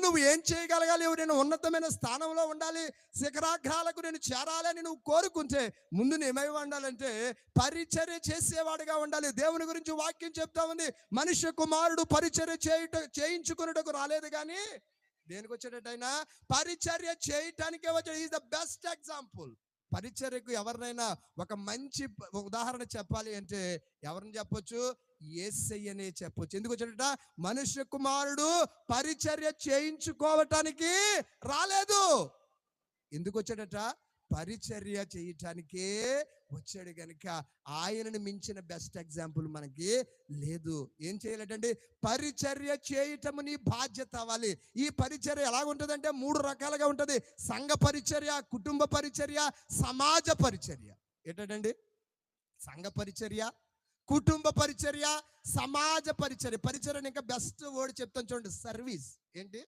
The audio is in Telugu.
నువ్వు ఏం చేయగలగాలి? నేను ఉన్నతమైన స్థానంలో ఉండాలి, శిఖరాగ్రాలకు నేను చేరాలని నువ్వు కోరుకుంటే ముందు ఏమై ఉండాలంటే పరిచర్య చేసేవాడిగా ఉండాలి. దేవుని గురించి వాక్యం చెప్తా ఉంది, మనుష్య కుమారుడు పరిచర్య చేయించుకున్నటకు రాలేదు కానీ దేనికి వచ్చేటట్టయినా పరిచర్య చేయటానికే వచ్చాడు. Is the best example. పరిచర్యకు ఎవరినైనా ఒక మంచి ఉదాహరణ చెప్పాలి అంటే ఎవరిని చెప్పొచ్చు? యేసయ్యనే చెప్పొచ్చు. ఎందుకు వచ్చాడట? మనుష్య కుమారుడు పరిచర్య చేయించుకోవటానికి రాలేదు. ఎందుకు వచ్చాడట? పరిచర్య చేయటానికే వచ్చాడు గనుక ఆయనను మించిన బెస్ట్ ఎగ్జాంపుల్ మనకి లేదు. ఏం చేయాలంటే పరిచర్య చేయటము నీ బాధ్యత అవ్వాలి. ఈ పరిచర్య ఎలాగుంటుందంటే 3 రకాలుగా ఉంటుంది: సంఘ పరిచర్య, కుటుంబ పరిచర్య, సమాజ పరిచర్య. ఏంటండి? సంఘ పరిచర్య, కుటుంబ పరిచర్య, సమాజ పరిచర్య. పరిచర్యని ఇంకా బెస్ట్ వర్డ్ చెప్తాను చూడండి, సర్వీస్. ఏంటి?